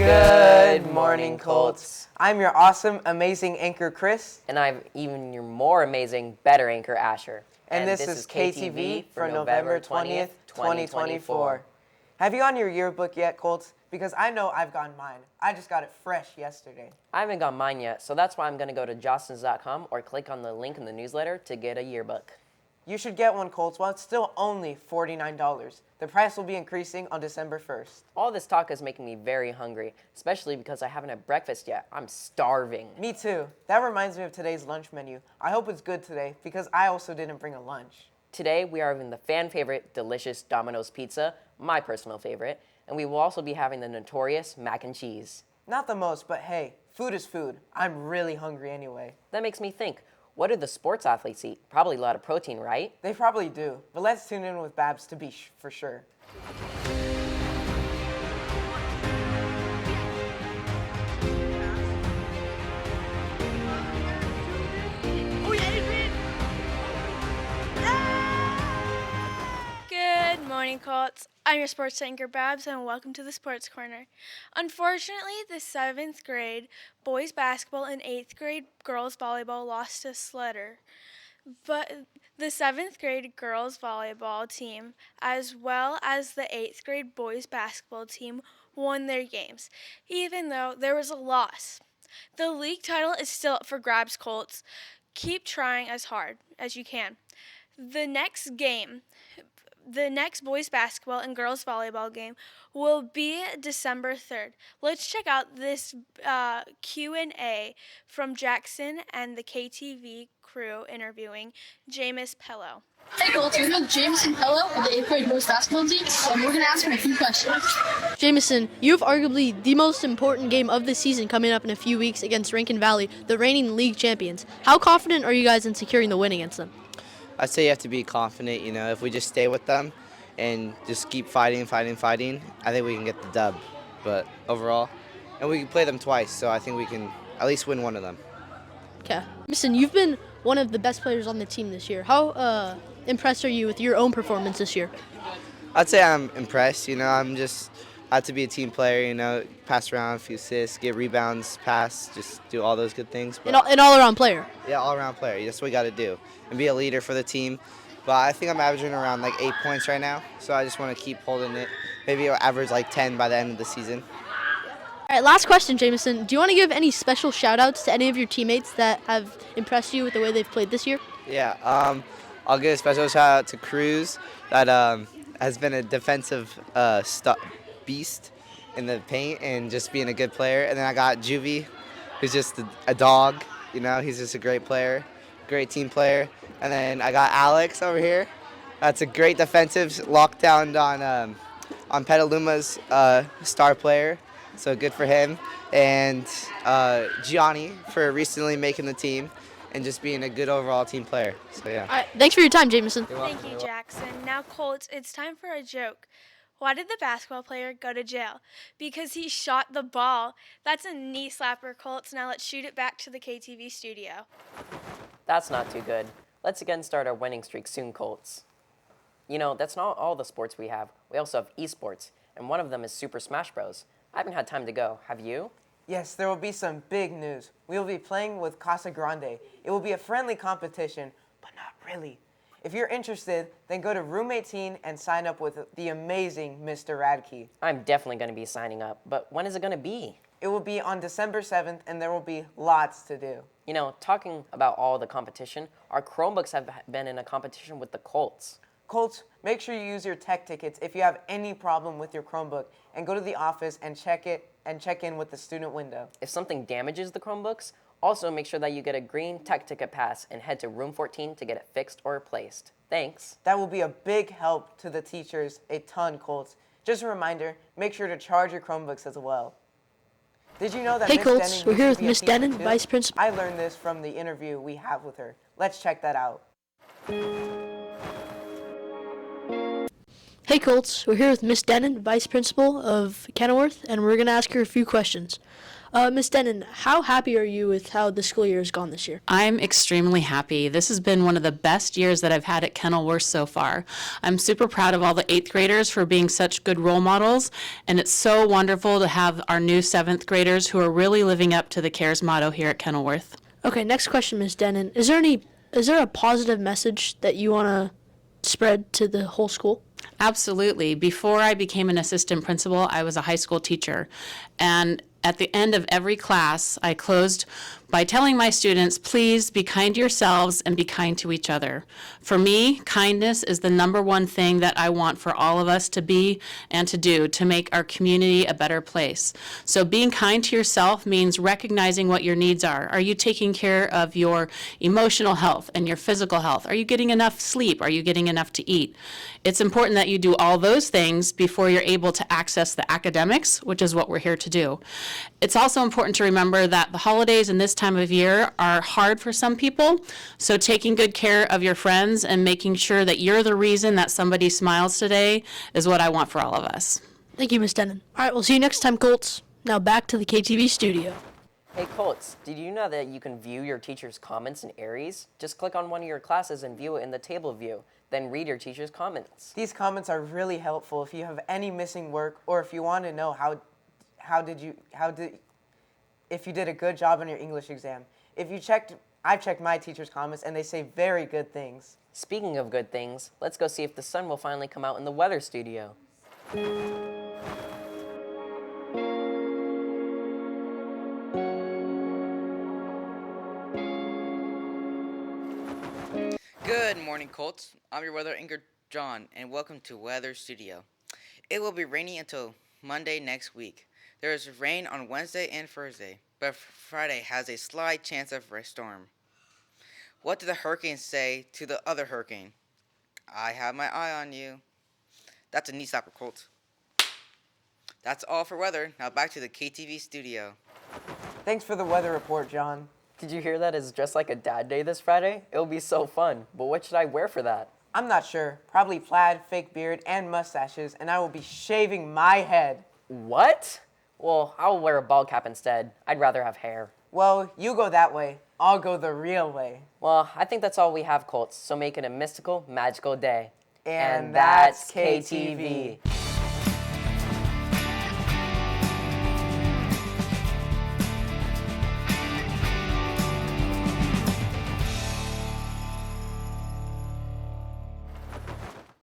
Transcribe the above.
Good morning, Colts. I'm your awesome, amazing anchor, Chris. And I'm even your more amazing, better anchor, Asher. And this is KTV for November 20th, 2024. Have you gotten your yearbook yet, Colts? Because I know I've gotten mine. I just got it fresh yesterday. I haven't got mine yet, so that's why I'm going to go to jostens.com or click on the link in the newsletter to get a yearbook. You should get one, Colts, while it's still only $49. The price will be increasing on December 1st. All this talk is making me very hungry, especially because I haven't had breakfast yet. I'm starving. Me too. That reminds me of today's lunch menu. I hope it's good today because I also didn't bring a lunch. Today, we are having the fan favorite, delicious Domino's pizza, my personal favorite, and we will also be having the notorious mac and cheese. Not the most, but hey, food is food. I'm really hungry anyway. That makes me think, what do the sports athletes eat? Probably a lot of protein, right? They probably do, but let's tune in with Babs to be for sure. Good morning, Colts. I'm your sports anchor, Babs, and welcome to the Sports Corner. Unfortunately, the 7th grade boys basketball and 8th grade girls volleyball lost to Sletter. But the 7th grade girls volleyball team, as well as the 8th grade boys basketball team, won their games, even though there was a loss. The league title is still up for grabs, Colts. Keep trying as hard as you can. The next boys basketball and girls volleyball game will be December 3rd. Let's check out this Q&A from Jackson and the KTV crew interviewing Jameis Pello. Hey Colts, we're with Jameson Pello of the 8th grade boys basketball team, and we're going to ask him a few questions. Jameson, you have arguably the most important game of the season coming up in a few weeks against Rankin Valley, the reigning league champions. How confident are you guys in securing the win against them? I'd say you have to be confident, if we just stay with them and just keep fighting, I think we can get the dub. But overall, and we can play them twice, so I think we can at least win one of them. Okay. Jameson, you've been one of the best players on the team this year. How impressed are you with your own performance this year? I'd say I'm impressed, I have to be a team player, pass around a few assists, get rebounds, pass, just do all those good things. But an all-around player. Yeah, all-around player. That's what we got to do. And be a leader for the team. But I think I'm averaging around 8 points right now, so I just want to keep holding it. Maybe I'll average 10 by the end of the season. All right, last question, Jameson. Do you want to give any special shout-outs to any of your teammates that have impressed you with the way they've played this year? Yeah, I'll give a special shout-out to Cruz that has been a defensive beast in the paint and just being a good player. And then I got Juvie, who's just a dog. He's just a great player, great team player. And then I got Alex over here. That's a great defensive lockdown on Petaluma's star player. So good for him. And Gianni for recently making the team and just being a good overall team player. So, yeah. All right, thanks for your time, Jameson. Thank you, Jackson. Now, Colts, it's time for a joke. Why did the basketball player go to jail? Because he shot the ball. That's a knee slapper, Colts. Now let's shoot it back to the KTV studio. That's not too good. Let's again start our winning streak soon, Colts. That's not all the sports we have. We also have esports, and one of them is Super Smash Bros. I haven't had time to go. Have you? Yes, there will be some big news. We will be playing with Casa Grande. It will be a friendly competition, but not really. If you're interested, then go to Room 18 and sign up with the amazing Mr. Radke. I'm definitely going to be signing up, but when is it going to be? It will be on December 7th, and there will be lots to do. Talking about all the competition, our Chromebooks have been in a competition with the Colts. Colts, make sure you use your tech tickets if you have any problem with your Chromebook, and go to the office and check in with the student window. If something damages the Chromebooks, also make sure that you get a green tech ticket pass and head to room 14 to get it fixed or replaced. Thanks. That will be a big help to the teachers, a ton, Colts. Just a reminder, make sure to charge your Chromebooks as well. Did you know that Hey Miss Colts, Denning we're here used with to be a Miss Denon, teacher too? Vice Principal. I learned this from the interview we have with her. Let's check that out. Hey Colts, we're here with Miss Denon, Vice Principal of Kenilworth, and we're going to ask her a few questions. Miss Denon, how happy are you with how the school year has gone this year? I'm extremely happy. This has been one of the best years that I've had at Kenilworth so far. I'm super proud of all the 8th graders for being such good role models, and it's so wonderful to have our new 7th graders who are really living up to the CARES motto here at Kenilworth. Okay, next question, Miss Denon. Is there a positive message that you want to spread to the whole school? Absolutely. Before I became an assistant principal, I was a high school teacher. And at the end of every class, I closed by telling my students, please be kind to yourselves and be kind to each other. For me, kindness is the number one thing that I want for all of us to be and to do to make our community a better place. So being kind to yourself means recognizing what your needs are. Are you taking care of your emotional health and your physical health? Are you getting enough sleep? Are you getting enough to eat? It's important that you do all those things before you're able to access the academics, which is what we're here to do. It's also important to remember that the holidays and this time of year are hard for some people, so taking good care of your friends and making sure that you're the reason that somebody smiles today is what I want for all of us. Thank you, Miss Denon. All right, we'll see you next time, Colts. Now back to the KTV studio. Hey Colts, did you know that you can view your teacher's comments in Aries? Just click on one of your classes and view it in the table view, then read your teacher's comments. These comments are really helpful if you have any missing work or if you want to know if you did a good job on your English exam. I've checked my teacher's comments and they say very good things. Speaking of good things, let's go see if the sun will finally come out in the weather studio. Good morning, Colts. I'm your weather anchor, John, and welcome to Weather Studio. It will be rainy until Monday next week. There is rain on Wednesday and Thursday, but Friday has a slight chance of a storm. What did the hurricane say to the other hurricane? I have my eye on you. That's a knee slapper, Colts. That's all for weather. Now back to the KTV studio. Thanks for the weather report, John. Did you hear that it's just like a dad day this Friday? It'll be so fun, but what should I wear for that? I'm not sure. Probably plaid, fake beard, and mustaches, and I will be shaving my head. What? Well, I'll wear a bald cap instead. I'd rather have hair. Well, you go that way. I'll go the real way. Well, I think that's all we have, Colts, so make it a mystical, magical day. And that's KTV.